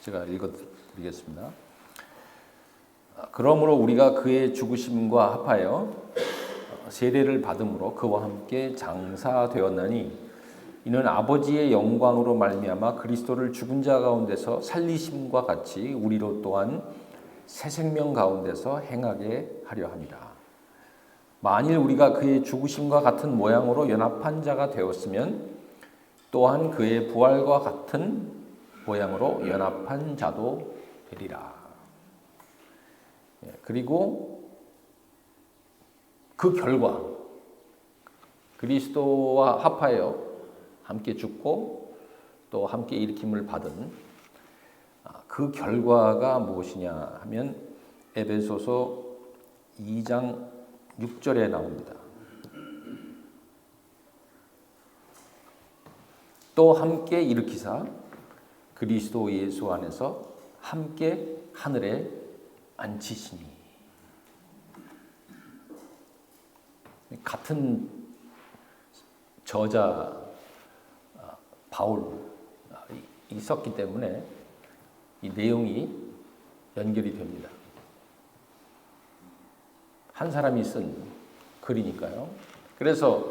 제가 읽어드리겠습니다. 그러므로 우리가 그의 죽으심과 합하여 세례를 받음으로 그와 함께 장사되었나니 이는 아버지의 영광으로 말미암아 그리스도를 죽은 자 가운데서 살리심과 같이 우리로 또한 새 생명 가운데서 행하게 하려 함이라. 만일 우리가 그의 죽으심과 같은 모양으로 연합한 자가 되었으면 또한 그의 부활과 같은 모양으로 연합한 자도 되리라. 그리고 그 결과 그리스도와 합하여 함께 죽고 또 함께 일으킴을 받은 그 결과가 무엇이냐 하면 에베소서 2장 6절에 나옵니다. 또 함께 일으키사 그리스도 예수 안에서 함께 하늘에 앉히시니. 같은 저자 바울 있었기 때문에 이 내용이 연결이 됩니다. 한 사람이 쓴 글이니까요. 그래서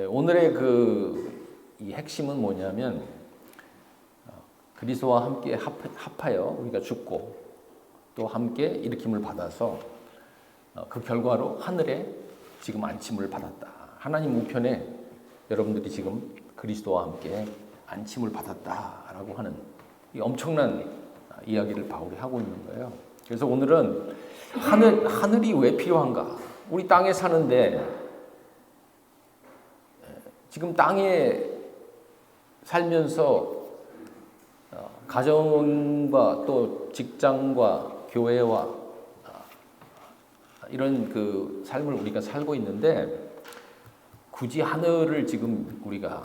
오늘의 이 핵심은 뭐냐면 그리스도와 함께 합하여 우리가 죽고 또 함께 일으킴을 받아서 그 결과로 하늘에 지금 안침을 받았다. 하나님 우편에 여러분들이 지금 그리스도와 함께 안침을 받았다라고 하는 이 엄청난 이야기를 바울이 하고 있는 거예요. 그래서 오늘은 하늘이 왜 필요한가? 우리 땅에 사는데 지금 땅에 살면서 가정과 또 직장과 교회와 이런 그 삶을 우리가 살고 있는데 굳이 하늘을 지금 우리가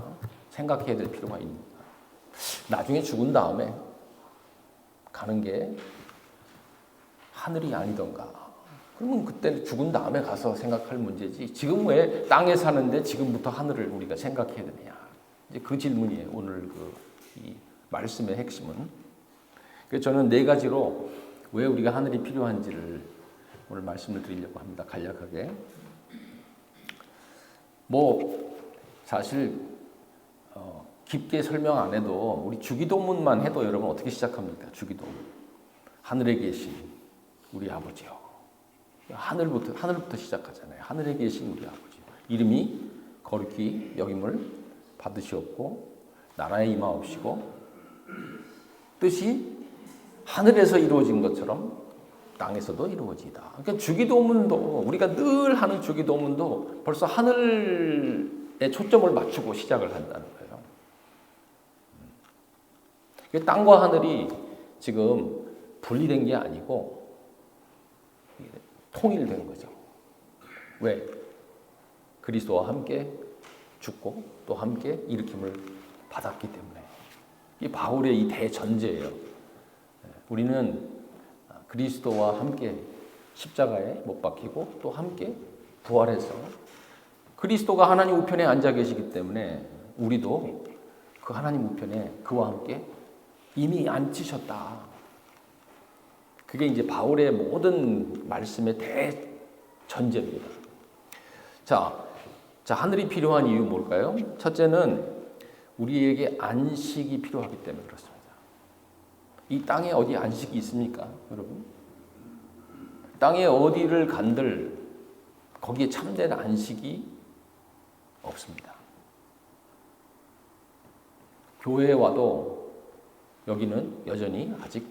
생각해야 될 필요가 있는가? 나중에 죽은 다음에 가는 게 하늘이 아니던가? 그러면 그때 죽은 다음에 가서 생각할 문제지. 지금 왜 땅에 사는데 지금부터 하늘을 우리가 생각해야 되느냐? 이제 그 질문이에요. 오늘 이 말씀의 핵심은. 그래서 저는 네 가지로 왜 우리가 하늘이 필요한지를 오늘 말씀을 드리려고 합니다. 간략하게. 사실 깊게 설명 안 해도 우리 주기도문만 해도 여러분 어떻게 시작합니까? 주기도문. 하늘에 계신 우리 아버지요. 하늘부터 시작하잖아요. 하늘에 계신 우리 아버지요. 이름이 거룩히 여김을 받으시옵고 나라에 임하옵시고 뜻이 하늘에서 이루어진 것처럼 땅에서도 이루어지다. 그러니까 주기도문도 우리가 늘 하는 주기도문도 벌써 하늘에 초점을 맞추고 시작을 한다는 거예요. 땅과 하늘이 지금 분리된 게 아니고 통일된 거죠. 왜? 그리스도와 함께 죽고 또 함께 일으킴을 받았기 때문에. 이 바울의 이 대전제예요. 우리는 그리스도와 함께 십자가에 못 박히고 또 함께 부활해서 그리스도가 하나님 우편에 앉아 계시기 때문에 우리도 그 하나님 우편에 그와 함께 이미 앉히셨다. 그게 이제 바울의 모든 말씀의 대전제입니다. 자, 하늘이 필요한 이유 뭘까요? 첫째는 우리에게 안식이 필요하기 때문에 그렇습니다. 이 땅에 어디 안식이 있습니까, 여러분? 땅에 어디를 간들 거기에 참된 안식이 없습니다. 교회에 와도 여기는 여전히 아직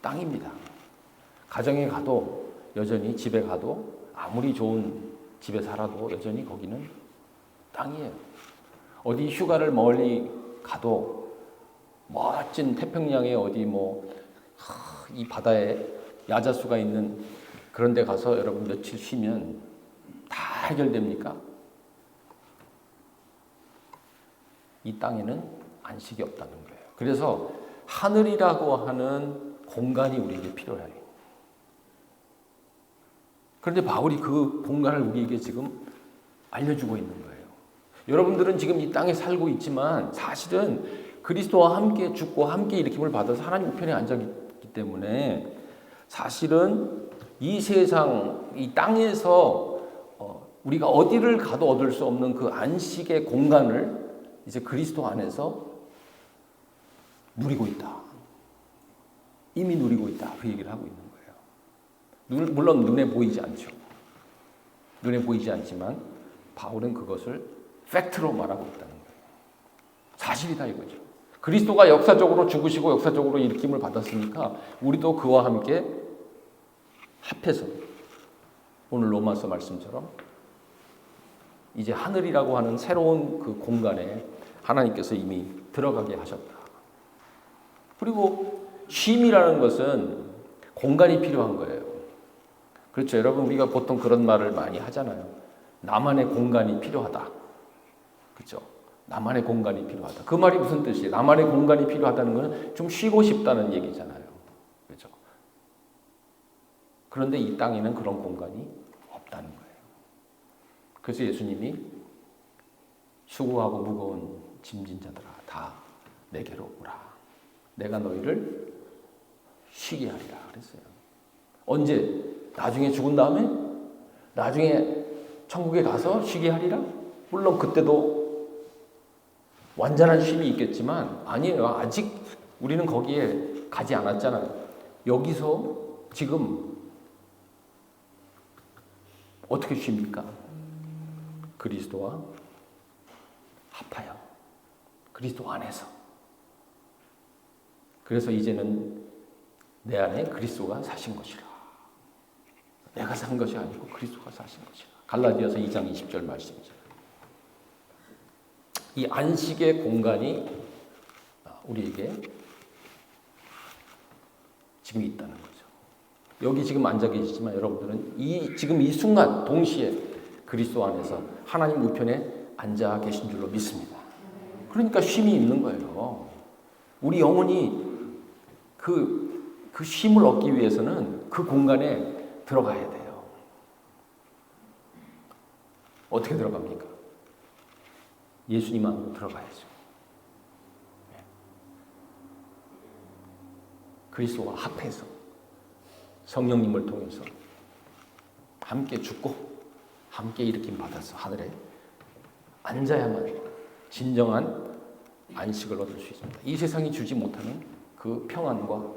땅입니다. 가정에 가도 여전히 집에 가도 아무리 좋은 집에 살아도 여전히 거기는 땅이에요. 어디 휴가를 멀리 가도 멋진 태평양에 어디 이 바다에 야자수가 있는 그런 데 가서 여러분 며칠 쉬면 다 해결됩니까? 이 땅에는 안식이 없다는 거예요. 그래서 하늘이라고 하는 공간이 우리에게 필요해요. 그런데 바울이 그 공간을 우리에게 지금 알려주고 있는 거예요. 여러분들은 지금 이 땅에 살고 있지만 사실은 그리스도와 함께 죽고 함께 일으킴을 받아서 하나님 우편에 앉았기 때문에 사실은 이 세상, 이 땅에서 우리가 어디를 가도 얻을 수 없는 그 안식의 공간을 이제 그리스도 안에서 누리고 있다. 이미 누리고 있다. 그 얘기를 하고 있는 거예요. 물론 눈에 보이지 않죠. 눈에 보이지 않지만 바울은 그것을 팩트로 말하고 있다는 거예요. 사실이다 이거죠. 그리스도가 역사적으로 죽으시고 역사적으로 일으킴을 받았으니까 우리도 그와 함께 합해서 오늘 로마서 말씀처럼 이제 하늘이라고 하는 새로운 그 공간에 하나님께서 이미 들어가게 하셨다. 그리고 쉼이라는 것은 공간이 필요한 거예요. 그렇죠. 여러분, 우리가 보통 그런 말을 많이 하잖아요. 나만의 공간이 필요하다. 그렇죠. 나만의 공간이 필요하다. 그 말이 무슨 뜻이에요? 나만의 공간이 필요하다는 것은 좀 쉬고 싶다는 얘기잖아요. 그렇죠. 그런데 이 땅에는 그런 공간이 없다는 거예요. 그래서 예수님이 수고하고 무거운 짐진 자들아 다 내게로 오라. 내가 너희를 쉬게 하리라 그랬어요. 언제? 나중에 죽은 다음에? 나중에 천국에 가서 쉬게 하리라? 물론 그때도 완전한 쉼이 있겠지만 아니에요. 아직 우리는 거기에 가지 않았잖아요. 여기서 지금 어떻게 쉽니까? 그리스도와 합하여 그리스도 안에서. 그래서 이제는 내 안에 그리스도가 사신 것이라. 내가 산 것이 아니고 그리스도가 사신 것이라. 갈라디아서 2장 20절 말씀이죠. 이 안식의 공간이 우리에게 지금 있다는 거죠. 여기 지금 앉아 계시지만 여러분들은 지금 이 순간 동시에 그리스도 안에서 하나님 우편에 앉아 계신 줄로 믿습니다. 그러니까 쉼이 있는 거예요. 우리 영혼이 그 쉼을 얻기 위해서는 그 공간에 들어가야 돼요. 어떻게 들어갑니까? 예수님 안으로 들어가야죠. 그리스도와 합해서 성령님을 통해서 함께 죽고 함께 일으킴 받아서 하늘에 앉아야만 진정한 안식을 얻을 수 있습니다. 이 세상이 주지 못하는 그 평안과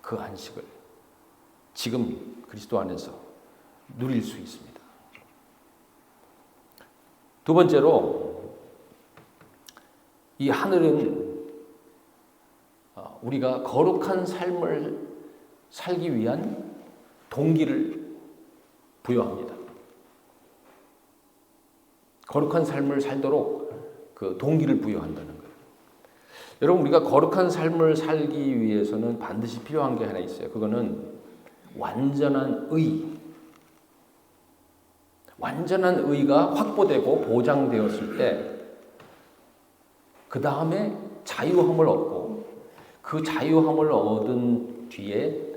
그 안식을 지금 그리스도 안에서 누릴 수 있습니다. 두 번째로 이 하늘은 우리가 거룩한 삶을 살기 위한 동기를 부여합니다. 거룩한 삶을 살도록 그 동기를 부여한다는 거예요. 여러분, 우리가 거룩한 삶을 살기 위해서는 반드시 필요한 게 하나 있어요. 그거는 완전한 의. 완전한 의가 확보되고 보장되었을 때 그 다음에 자유함을 얻고 그 자유함을 얻은 뒤에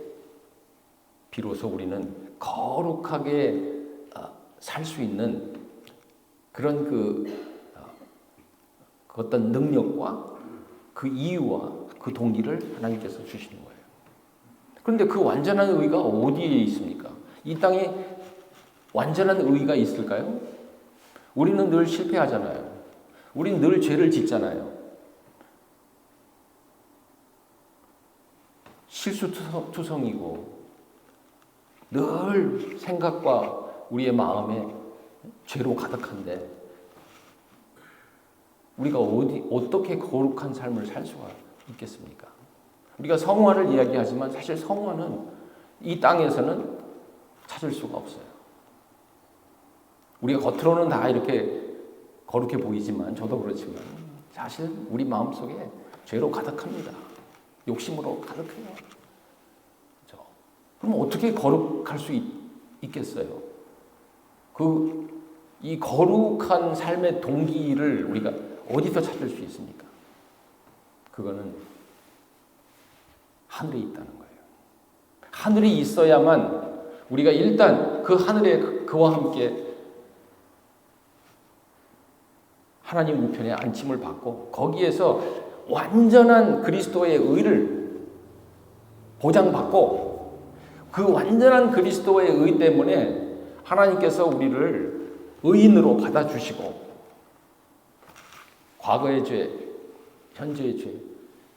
비로소 우리는 거룩하게 살 수 있는 그런 그 어떤 능력과 그 이유와 그 동기를 하나님께서 주시는 거예요. 그런데 그 완전한 의가 어디에 있습니까? 이 땅에 완전한 의가 있을까요? 우리는 늘 실패하잖아요. 우리는 늘 죄를 짓잖아요. 실수투성이고 늘 생각과 우리의 마음에 죄로 가득한데 우리가 어떻게 거룩한 삶을 살 수가 있겠습니까? 우리가 성화를 이야기하지만 사실 성화는 이 땅에서는 찾을 수가 없어요. 우리가 겉으로는 다 이렇게 거룩해 보이지만 저도 그렇지만 사실 우리 마음속에 죄로 가득합니다. 욕심으로 가득해요. 그렇죠? 그럼 어떻게 거룩할 수 있겠어요? 이 거룩한 삶의 동기를 우리가 어디서 찾을 수 있습니까? 그거는 하늘에 있다는 거예요. 하늘이 있어야만 우리가 일단 그 하늘에 그와 함께 하나님 우편에 안침을 받고 거기에서 완전한 그리스도의 의를 보장받고 그 완전한 그리스도의 의 때문에 하나님께서 우리를 의인으로 받아주시고 과거의 죄, 현재의 죄,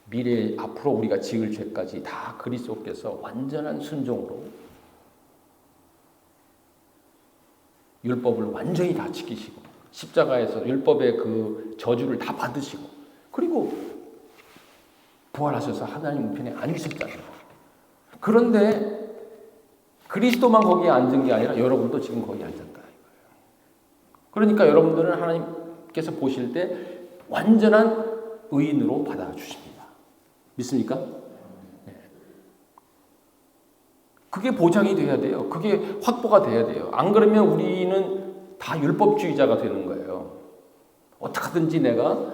미래 앞으로 우리가 지을 죄까지 다 그리스도께서 완전한 순종으로 율법을 완전히 다 지키시고 십자가에서 율법의 그 저주를 다 받으시고 그리고 부활하셔서 하나님 우편에 앉으셨잖아요. 그런데 그리스도만 거기에 앉은 게 아니라 여러분도 지금 거기에 앉았다 이거예요. 그러니까 여러분들은 하나님께서 보실 때 완전한 의인으로 받아주십니다. 믿습니까? 네. 그게 보장이 돼야 돼요. 그게 확보가 돼야 돼요. 안 그러면 우리는 다 율법주의자가 되는 거예요. 어떻게든지 내가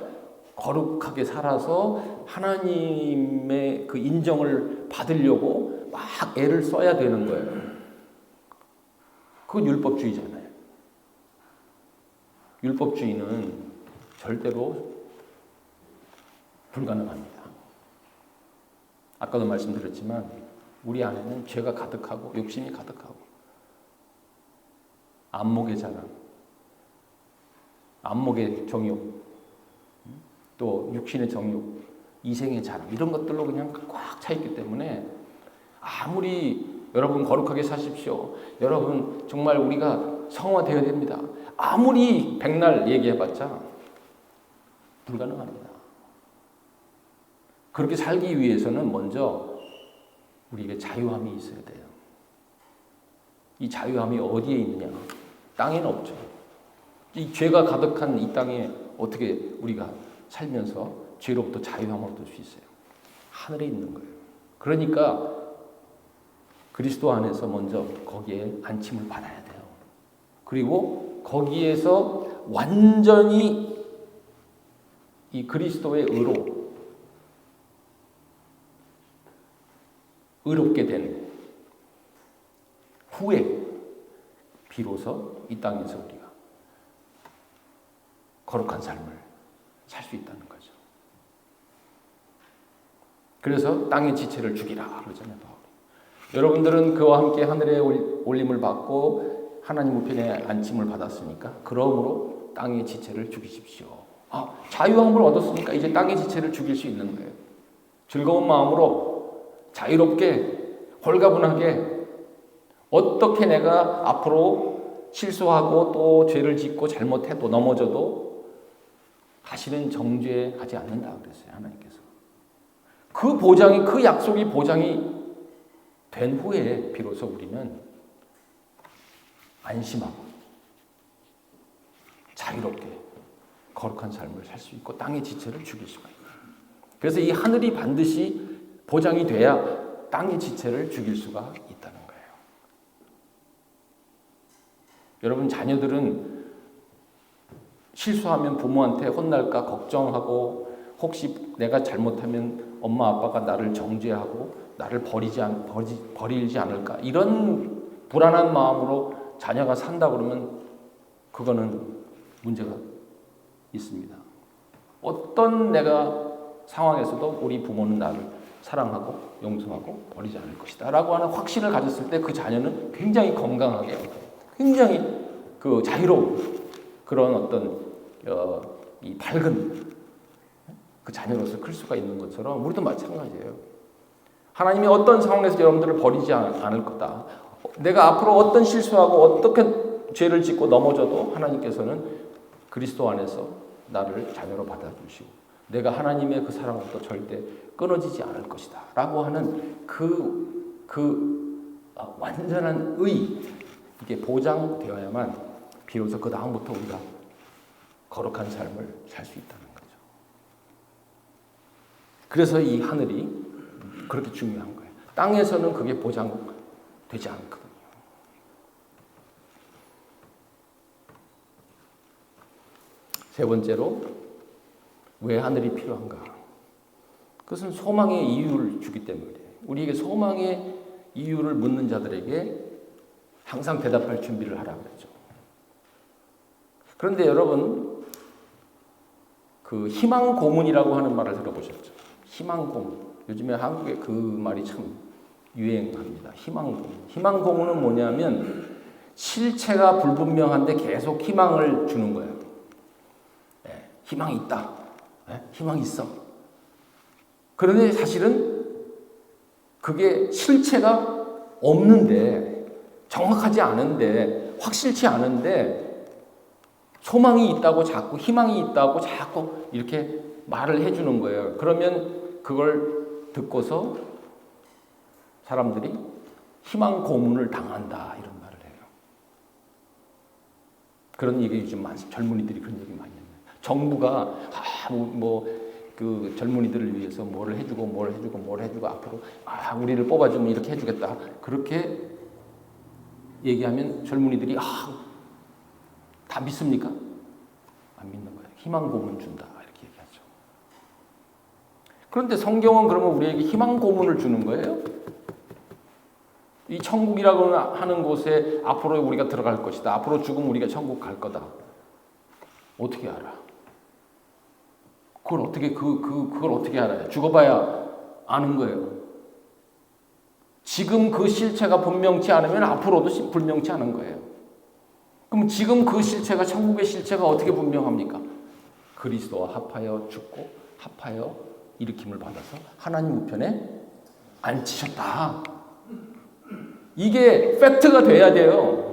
거룩하게 살아서 하나님의 그 인정을 받으려고 막 애를 써야 되는 거예요. 그건 율법주의잖아요. 율법주의는 절대로 불가능합니다. 아까도 말씀드렸지만 우리 안에는 죄가 가득하고 욕심이 가득하고 안목의 자랑, 안목의 정욕, 또 육신의 정욕, 이생의 자랑 이런 것들로 그냥 꽉 차 있기 때문에 아무리 여러분 거룩하게 사십시오. 여러분 정말 우리가 성화되어야 됩니다. 아무리 백날 얘기해봤자 불가능합니다. 그렇게 살기 위해서는 먼저 우리에게 자유함이 있어야 돼요. 이 자유함이 어디에 있느냐? 땅에는 없죠. 이 죄가 가득한 이 땅에 어떻게 우리가 살면서 죄로부터 자유함을 얻을 수 있어요? 하늘에 있는 거예요. 그러니까 그리스도 안에서 먼저 거기에 안침을 받아야 돼요. 그리고 거기에서 완전히 이 그리스도의 의로 의롭게 된 후에 비로소 이 땅에서 우리가 거룩한 삶을 살 수 있다는 거죠. 그래서 땅의 지체를 죽이라 그러잖아요. 여러분들은 그와 함께 하늘의 올림을 받고 하나님 우편에 안침을 받았으니까 그러므로 땅의 지체를 죽이십시오. 자유함을 얻었으니까 이제 땅의 지체를 죽일 수 있는 거예요. 즐거운 마음으로 자유롭게 홀가분하게 어떻게 내가 앞으로 실수하고 또 죄를 짓고 잘못해도 넘어져도 다시는 정죄하지 않는다 그랬어요. 하나님께서. 그 보장이 그 약속이 보장이 된 후에 비로소 우리는 안심하고 자유롭게 거룩한 삶을 살 수 있고 땅의 지체를 죽일 수가 있어요. 그래서 이 하늘이 반드시 보장이 돼야 땅의 지체를 죽일 수가 있다는 거예요. 여러분 자녀들은 실수하면 부모한테 혼날까 걱정하고 혹시 내가 잘못하면 엄마 아빠가 나를 정죄하고 나를 버리지 않을까 이런 불안한 마음으로 자녀가 산다 그러면 그거는 문제가 있습니다. 어떤 내가 상황에서도 우리 부모는 나를 사랑하고 용서하고 버리지 않을 것이다 라고 하는 확신을 가졌을 때 그 자녀는 굉장히 건강하게 굉장히 그 자유로운 그런 어떤 이 밝은 그 자녀로서 클 수가 있는 것처럼 우리도 마찬가지예요. 하나님이 어떤 상황에서 여러분들을 버리지 않을 거다. 내가 앞으로 어떤 실수하고 어떻게 죄를 짓고 넘어져도 하나님께서는 그리스도 안에서 나를 자녀로 받아주시고 내가 하나님의 그 사랑으로부터 절대 끊어지지 않을 것이다 라고 하는 완전한 의 이게 보장되어야만 비로소 그 다음부터 우리가 거룩한 삶을 살 수 있다는 거죠. 그래서 이 하늘이 그렇게 중요한 거예요. 땅에서는 그게 보장되지 않거든요. 세 번째로 왜 하늘이 필요한가? 그것은 소망의 이유를 주기 때문에 우리에게 소망의 이유를 묻는 자들에게 항상 대답할 준비를 하라고 그러죠. 그런데 여러분 그 희망 고문이라고 하는 말을 들어보셨죠? 희망 고문. 요즘에 한국에 그 말이 참 유행합니다. 희망 고문. 희망 고문은 뭐냐면 실체가 불분명한데 계속 희망을 주는 거예요. 네, 희망이 있다. 네, 희망이 있어. 그런데 사실은 그게 실체가 없는데, 정확하지 않은데, 확실치 않은데 소망이 있다고 자꾸, 희망이 있다고 자꾸 이렇게 말을 해주는 거예요. 그러면 그걸 듣고서 사람들이 희망 고문을 당한다 이런 말을 해요. 그런 얘기 요즘 많습니다. 젊은이들이 그런 얘기 많이 해요. 정부가 그 젊은이들을 위해서 뭘 해주고 앞으로 우리를 뽑아주면 이렇게 해주겠다. 그렇게 얘기하면 젊은이들이 다 믿습니까? 안 믿는 거예요. 희망 고문 준다 이렇게 얘기하죠. 그런데 성경은 그러면 우리에게 희망 고문을 주는 거예요? 이 천국이라고 하는 곳에 앞으로 우리가 들어갈 것이다. 앞으로 죽으면 우리가 천국 갈 거다. 어떻게 알아? 그걸 어떻게 알아요? 죽어봐야 아는 거예요. 지금 그 실체가 분명치 않으면 앞으로도 분명치 않은 거예요. 그럼 지금 그 실체가, 천국의 실체가 어떻게 분명합니까? 그리스도와 합하여 죽고 합하여 일으킴을 받아서 하나님 우편에 앉히셨다. 이게 팩트가 돼야 돼요.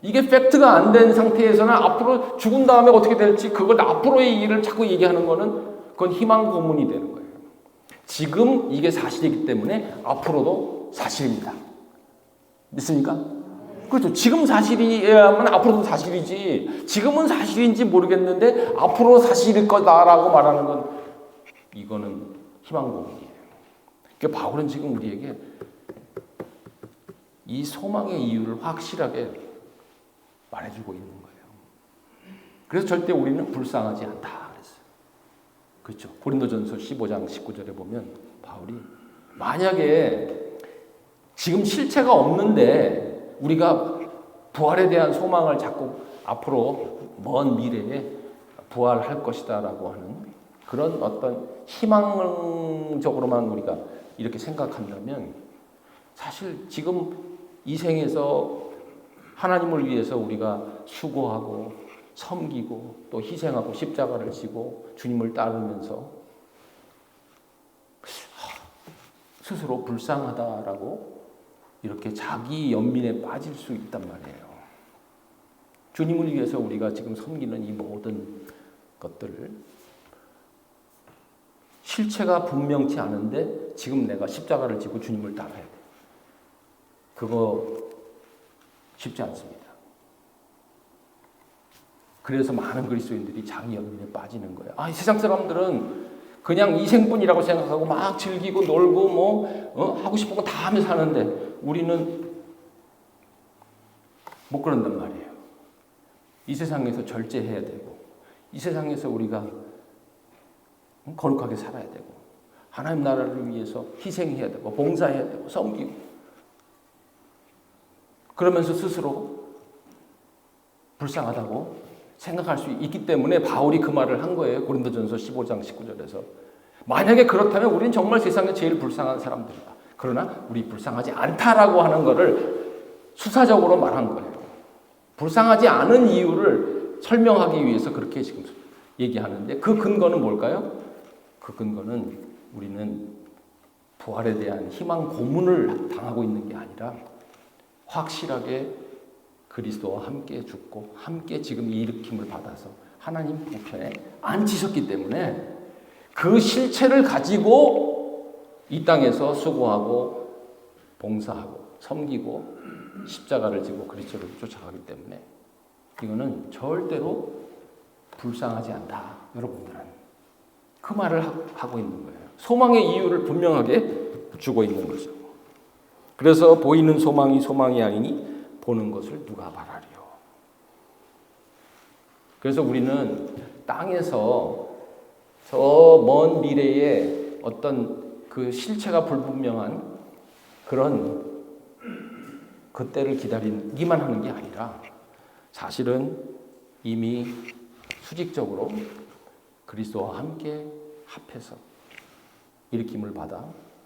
이게 팩트가 안 된 상태에서는 앞으로 죽은 다음에 어떻게 될지 그걸 앞으로의 일을 자꾸 얘기하는 거는 그건 희망 고문이 되는 거예요. 지금 이게 사실이기 때문에 앞으로도 사실입니다. 믿습니까? 그렇죠. 지금 사실이야만 앞으로도 사실이지. 지금은 사실인지 모르겠는데 앞으로 사실일 거다라고 말하는 건 이거는 희망 고문이에요. 그러니까 바울은 지금 우리에게 이 소망의 이유를 확실하게 말해주고 있는 거예요. 그래서 절대 우리는 불쌍하지 않다 그랬어요. 그렇죠. 고린도전서 15장 19절에 보면 바울이 만약에 지금 실체가 없는데 우리가 부활에 대한 소망을 자꾸 앞으로 먼 미래에 부활할 것이다라고 하는 그런 어떤 희망적으로만 우리가 이렇게 생각한다면 사실 지금 이 생에서 하나님을 위해서 우리가 수고하고 섬기고 또 희생하고 십자가를 지고 주님을 따르면서 스스로 불쌍하다라고 이렇게 자기 연민에 빠질 수 있단 말이에요. 주님을 위해서 우리가 지금 섬기는 이 모든 것들을 실체가 분명치 않은데 지금 내가 십자가를 지고 주님을 따라야 돼. 그거 쉽지 않습니다. 그래서 많은 그리스도인들이 자기 연민에 빠지는 거예요. 이 세상 사람들은 그냥 이생뿐이라고 생각하고 막 즐기고 놀고 하고 싶은 거 다 하며 사는데 우리는 못 그런단 말이에요. 이 세상에서 절제해야 되고 이 세상에서 우리가 거룩하게 살아야 되고 하나님 나라를 위해서 희생해야 되고 봉사해야 되고 섬기고 그러면서 스스로 불쌍하다고 생각할 수 있기 때문에 바울이 그 말을 한 거예요. 고린도전서 15장 19절에서. 만약에 그렇다면 우리는 정말 세상에 제일 불쌍한 사람들이다. 그러나 우리 불쌍하지 않다라고 하는 것을 수사적으로 말한 거예요. 불쌍하지 않은 이유를 설명하기 위해서 그렇게 지금 얘기하는데 그 근거는 뭘까요? 그 근거는 우리는 부활에 대한 희망 고문을 당하고 있는 게 아니라 확실하게 그리스도와 함께 죽고 함께 지금 일으킴을 받아서 하나님 우편에 앉히셨기 때문에 그 실체를 가지고 이 땅에서 수고하고 봉사하고 섬기고 십자가를 지고 그리스도를 쫓아가기 때문에 이거는 절대로 불쌍하지 않다. 여러분들은 그 말을 하고 있는 거예요. 소망의 이유를 분명하게 주고 있는 거죠. 그래서 보이는 소망이 소망이 아니니 보는 것을 누가 바라리요. 그래서 우리는 땅에서 저 먼 미래에 어떤 그 실체가 불분명한 그런 그때를 기다리기만 하는 게 아니라 사실은 이미 수직적으로 그리스도와 함께 합해서 일으킴을 받아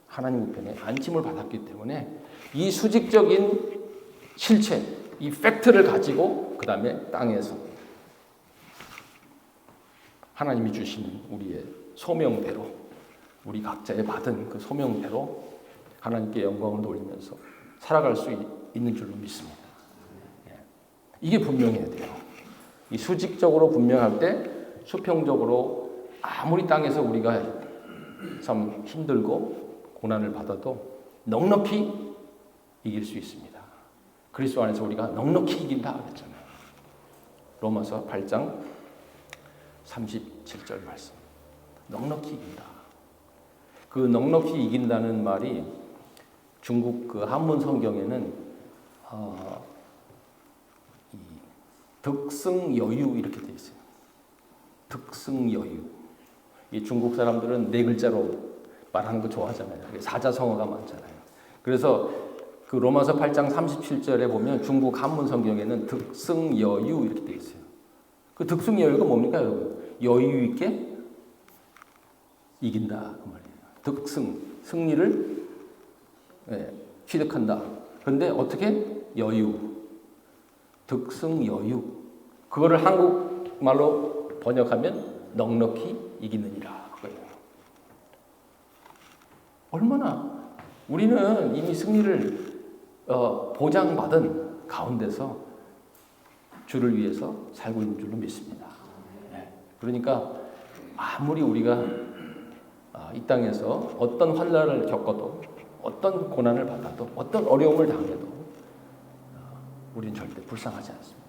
하나님 우편에 안침을 받았기 때문에 이 수직적인 실체, 이 팩트를 가지고 그 다음에 땅에서 하나님이 주신 우리의 소명대로 우리 각자의 받은 그 소명대로 하나님께 영광을 돌리면서 살아갈 수 있는 줄로 믿습니다. 이게 분명해야 돼요. 이 수직적으로 분명할 때 수평적으로 아무리 땅에서 우리가 참 힘들고 고난을 받아도 넉넉히 이길 수 있습니다. 그리스도 안에서 우리가 넉넉히 이긴다 그랬잖아요. 로마서 8장 37절 말씀. 넉넉히 이긴다. 그 넉넉히 이긴다는 말이 중국 그 한문 성경에는 이 득승여유 이렇게 되어 있어요. 득승여유. 이 중국 사람들은 네 글자로 말하는 거 좋아하잖아요. 사자성어가 많잖아요. 그래서 그 로마서 8장 37절에 보면 중국 한문 성경에는 득승여유 이렇게 되어 있어요. 그 득승여유가 뭡니까, 여러분? 여유 있게 이긴다 그 말이에요. 승리를 취득한다. 그런데 어떻게? 여유. 득승여유. 그거를 한국말로 번역하면 넉넉히 이기느니라. 그거예요. 얼마나 우리는 이미 승리를 보장받은 가운데서 주를 위해서 살고 있는 줄로 믿습니다. 그러니까 아무리 우리가 이 땅에서 어떤 환난을 겪어도 어떤 고난을 받아도 어떤 어려움을 당해도 우리는 절대 불쌍하지 않습니다.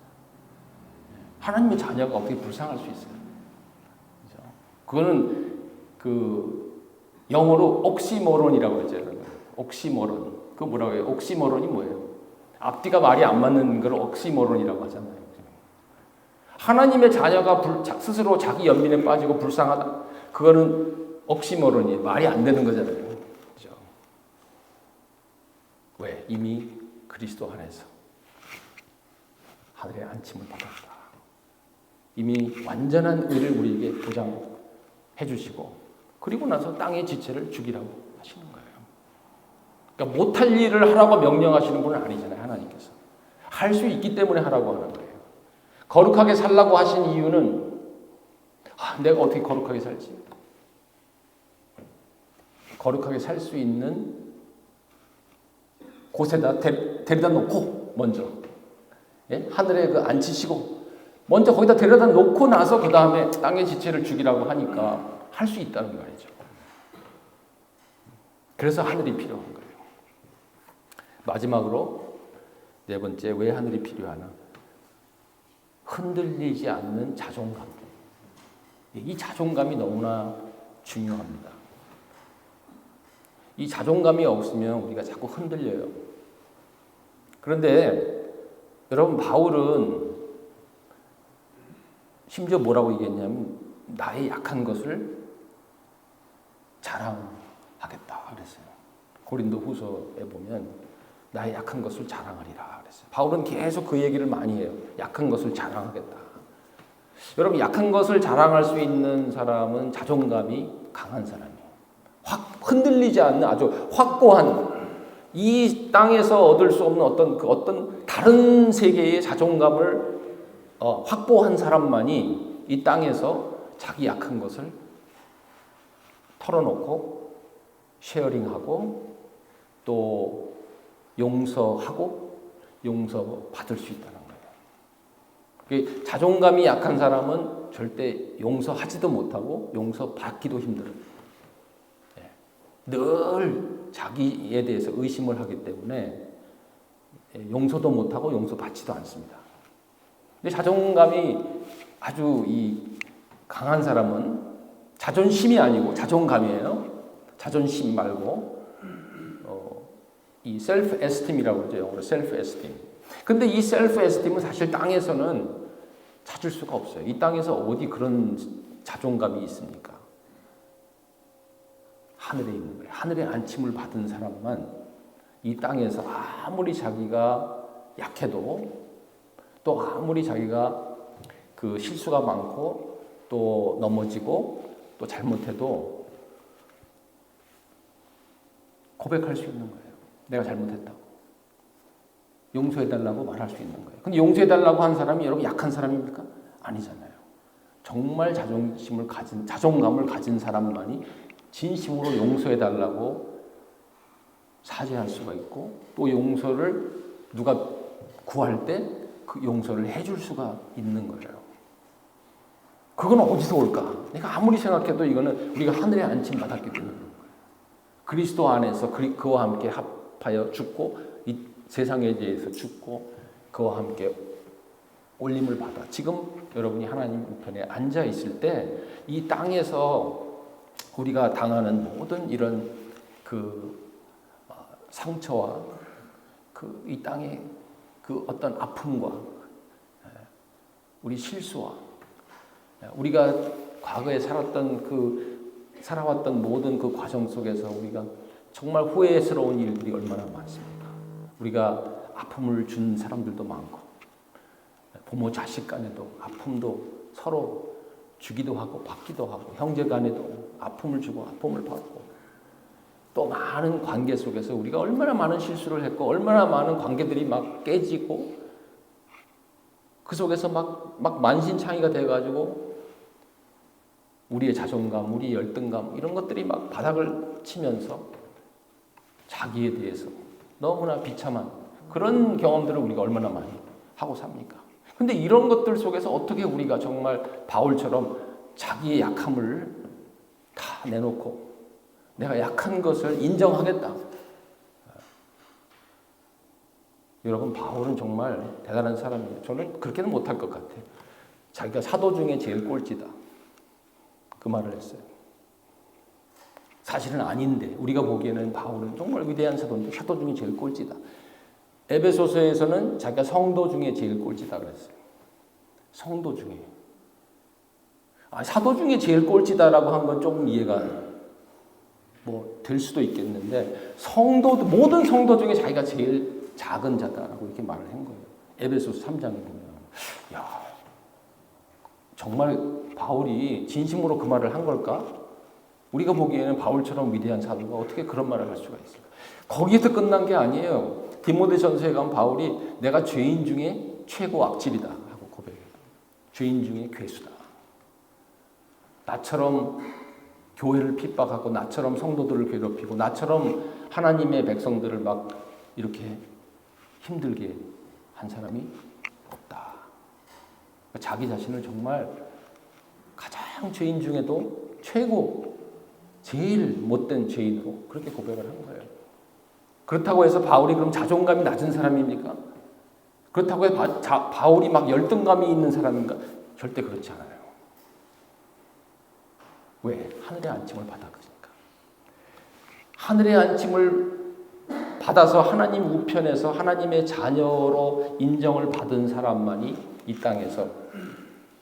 하나님의 자녀가 어떻게 불쌍할 수 있어요? 그죠? 그거는 그 영어로 옥시모론이라고 하죠. 옥시모론. 그 뭐라고 해요? 옥시모론이 뭐예요? 앞뒤가 말이 안 맞는 걸 옥시모론이라고 하잖아요. 하나님의 자녀가 스스로 자기 연민에 빠지고 불쌍하다. 그거는 옥시모론이 말이 안 되는 거잖아요. 그죠? 왜? 이미 그리스도 안에서 하늘의 안침을 받았다. 이미 완전한 의를 우리에게 보장해 주시고 그리고 나서 땅의 지체를 죽이라고 하시는 거예요. 그러니까 못할 일을 하라고 명령하시는 분은 아니잖아요. 하나님께서. 할 수 있기 때문에 하라고 하는 거예요. 거룩하게 살라고 하신 이유는 내가 어떻게 거룩하게 살지? 거룩하게 살 수 있는 곳에다 데려다 놓고 먼저 하늘에 그 앉히시고 먼저 거기다 데려다 놓고 나서 그 다음에 땅의 지체를 죽이라고 하니까 할 수 있다는 말이죠. 그래서 하늘이 필요한 거예요. 마지막으로 네 번째, 왜 하늘이 필요하나? 흔들리지 않는 자존감. 이 자존감이 너무나 중요합니다. 이 자존감이 없으면 우리가 자꾸 흔들려요. 그런데 여러분, 바울은 심지어 뭐라고 얘기했냐면 나의 약한 것을 자랑하겠다 그랬어요. 고린도 후서에 보면 나의 약한 것을 자랑하리라 그랬어요. 바울은 계속 그 얘기를 많이 해요. 약한 것을 자랑하겠다. 여러분, 약한 것을 자랑할 수 있는 사람은 자존감이 강한 사람이에요. 흔들리지 않는 아주 확고한 이 땅에서 얻을 수 없는 어떤 다른 세계의 자존감을 확보한 사람만이 이 땅에서 자기 약한 것을 털어놓고 쉐어링하고 또 용서하고 용서받을 수 있다는 거예요. 자존감이 약한 사람은 절대 용서하지도 못하고 용서받기도 힘들어요. 늘 자기에 대해서 의심을 하기 때문에 용서도 못하고 용서받지도 않습니다. 근데 자존감이 아주 강한 사람은 자존심이 아니고 자존감이에요. 자존심 말고 이 셀프 에스팀이라고 그러죠. 영어로 셀프 에스팀. 근데 이 셀프 에스팀은 사실 땅에서는 찾을 수가 없어요. 이 땅에서 어디 그런 자존감이 있습니까? 하늘에 있는 거예요. 하늘의 안침을 받은 사람만 이 땅에서 아무리 자기가 약해도 또 아무리 자기가 그 실수가 많고 또 넘어지고 또 잘못해도 고백할 수 있는 거예요. 내가 잘못했다고. 용서해달라고 말할 수 있는 거예요. 근데 용서해달라고 한 사람이 여러분 약한 사람입니까? 아니잖아요. 정말 자존감을 가진 사람만이 진심으로 용서해달라고 사죄할 수가 있고 또 용서를 누가 구할 때 그 용서를 해줄 수가 있는 거예요. 그건 어디서 올까? 내가 아무리 생각해도 이거는 우리가 하늘에 안심 받았기 때문에 그런 거예요. 그리스도 안에서 그와 함께 합하여 죽고 이 세상에 대해서 죽고 그와 함께 올림을 받아 지금 여러분이 하나님 우편에 앉아 있을 때 이 땅에서 우리가 당하는 모든 이런 상처와 이 땅의 어떤 아픔과 우리 실수와 우리가 과거에 살아왔던 모든 그 과정 속에서 우리가 정말 후회스러운 일들이 얼마나 많습니까? 우리가 아픔을 준 사람들도 많고 부모 자식 간에도 아픔도 서로 주기도 하고 받기도 하고 형제 간에도 아픔을 주고 아픔을 받고 또 많은 관계 속에서 우리가 얼마나 많은 실수를 했고 얼마나 많은 관계들이 막 깨지고 그 속에서 막 만신창이가 돼가지고 우리의 자존감, 우리의 열등감 이런 것들이 막 바닥을 치면서 자기에 대해서 너무나 비참한 그런 경험들을 우리가 얼마나 많이 하고 삽니까? 근데 이런 것들 속에서 어떻게 우리가 정말 바울처럼 자기의 약함을 다 내놓고 내가 약한 것을 인정하겠다. 여러분 바울은 정말 대단한 사람이에요. 저는 그렇게는 못할 것 같아요. 자기가 사도 중에 제일 꼴찌다. 그 말을 했어요. 사실은 아닌데 우리가 보기에는 바울은 정말 위대한 사도인데 사도 중에 제일 꼴찌다. 에베소서에서는 자기가 성도 중에 제일 꼴찌다 그랬어요. 성도 중에. 사도 중에 제일 꼴찌다라고 한 건 조금 이해가 될 수도 있겠는데 모든 성도 중에 자기가 제일 작은 자다라고 이렇게 말을 한 거예요. 에베소서 3장에 보면 정말 바울이 진심으로 그 말을 한 걸까? 우리가 보기에는 바울처럼 위대한 사도가 어떻게 그런 말을 할 수가 있을까? 거기에서 끝난 게 아니에요. 디모데전서에 가면 바울이 내가 죄인 중에 최고 악질이다 하고 고백해요. 죄인 중에 괴수다. 나처럼 교회를 핍박하고 나처럼 성도들을 괴롭히고 나처럼 하나님의 백성들을 막 이렇게 힘들게 한 사람이 없다. 자기 자신을 정말 가장 죄인 중에도 제일 못된 죄인으로 그렇게 고백을 한 거예요. 그렇다고 해서 바울이 그럼 자존감이 낮은 사람입니까? 그렇다고 해서 바울이 막 열등감이 있는 사람인가? 절대 그렇지 않아요. 왜? 하늘의 안침을 받았으니까. 하늘의 안침을 받아서 하나님 우편에서 하나님의 자녀로 인정을 받은 사람만이 이 땅에서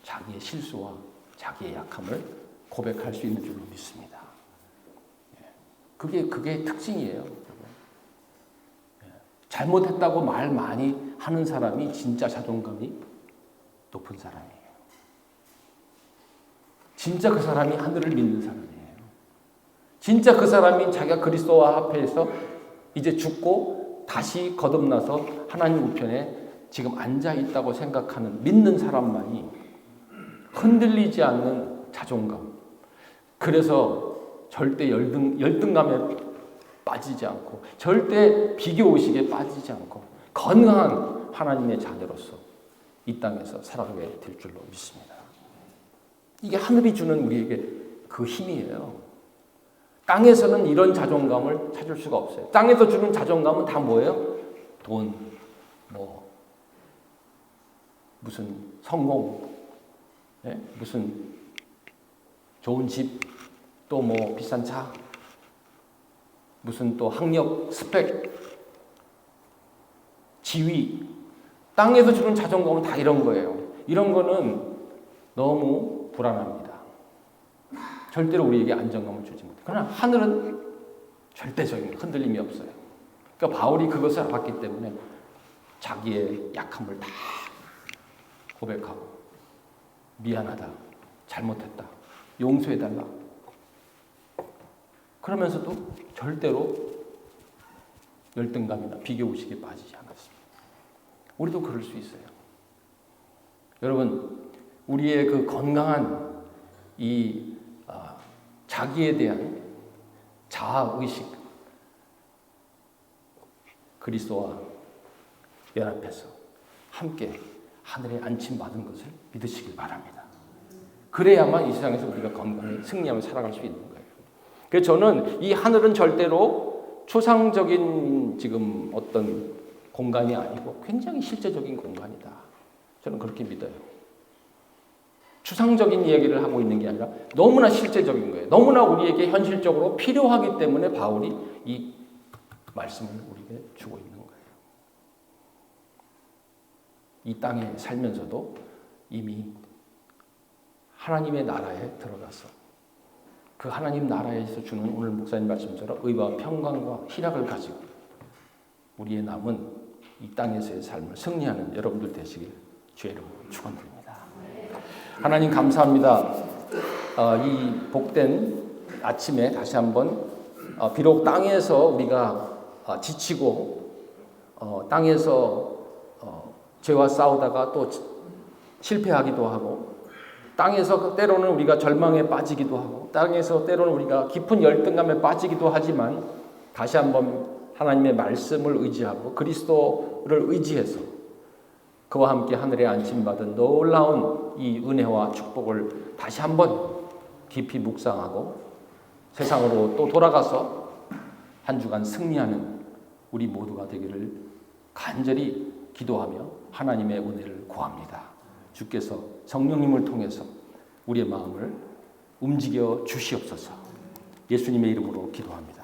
자기의 실수와 자기의 약함을 고백할 수 있는 줄로 믿습니다. 그게 특징이에요. 잘못했다고 말 많이 하는 사람이 진짜 자존감이 높은 사람이에요. 진짜 그 사람이 하늘을 믿는 사람이에요. 진짜 그 사람이 자기가 그리스도와 합해서 이제 죽고 다시 거듭나서 하나님 우편에 지금 앉아 있다고 생각하는 믿는 사람만이 흔들리지 않는 자존감. 그래서 절대 열등감에 빠지지 않고 절대 비교의식에 빠지지 않고 건강한 하나님의 자녀로서 이 땅에서 살아가게 될 줄로 믿습니다. 이게 하늘이 주는 우리에게 그 힘이에요. 땅에서는 이런 자존감을 찾을 수가 없어요. 땅에서 주는 자존감은 다 뭐예요? 돈, 무슨 성공, 무슨 좋은 집, 또 비싼 차, 무슨 또 학력, 스펙, 지위. 땅에서 주는 자존감은 다 이런 거예요. 이런 거는 너무 불안합니다. 절대로 우리에게 안정감을 주지 못해요. 그러나 하늘은 절대적인 흔들림이 없어요. 그러니까 바울이 그것을 알았기 때문에 자기의 약함을 다 고백하고 미안하다. 잘못했다. 용서해달라. 그러면서도 절대로 열등감이나 비교의식에 빠지지 않았습니다. 우리도 그럴 수 있어요. 여러분, 우리의 그 건강한 이 자기에 대한 자아의식, 그리스도와 연합해서 함께 하늘에 안침받은 것을 믿으시길 바랍니다. 그래야만 이 세상에서 우리가 건강히 승리하며 살아갈 수 있는 거예요. 그래서 저는 이 하늘은 절대로 추상적인 지금 어떤 공간이 아니고 굉장히 실제적인 공간이다. 저는 그렇게 믿어요. 추상적인 이야기를 하고 있는 게 아니라 너무나 실제적인 거예요. 너무나 우리에게 현실적으로 필요하기 때문에 바울이 이 말씀을 우리에게 주고 있는 거예요. 이 땅에 살면서도 이미 하나님의 나라에 들어가서 그 하나님 나라에서 주는 오늘 목사님 말씀처럼 의와 평강과 희락을 가지고 우리의 남은 이 땅에서의 삶을 승리하는 여러분들 되시길 주의 이름으로 축원드립니다. 하나님 감사합니다. 이 복된 아침에 다시 한번 비록 땅에서 우리가 지치고 땅에서 죄와 싸우다가 또 실패하기도 하고 땅에서 때로는 우리가 절망에 빠지기도 하고 땅에서 때로는 우리가 깊은 열등감에 빠지기도 하지만 다시 한번 하나님의 말씀을 의지하고 그리스도를 의지해서 그와 함께 하늘에 안침받은 놀라운 이 은혜와 축복을 다시 한번 깊이 묵상하고 세상으로 또 돌아가서 한 주간 승리하는 우리 모두가 되기를 간절히 기도하며 하나님의 은혜를 구합니다. 주께서 성령님을 통해서 우리의 마음을 움직여 주시옵소서. 예수님의 이름으로 기도합니다.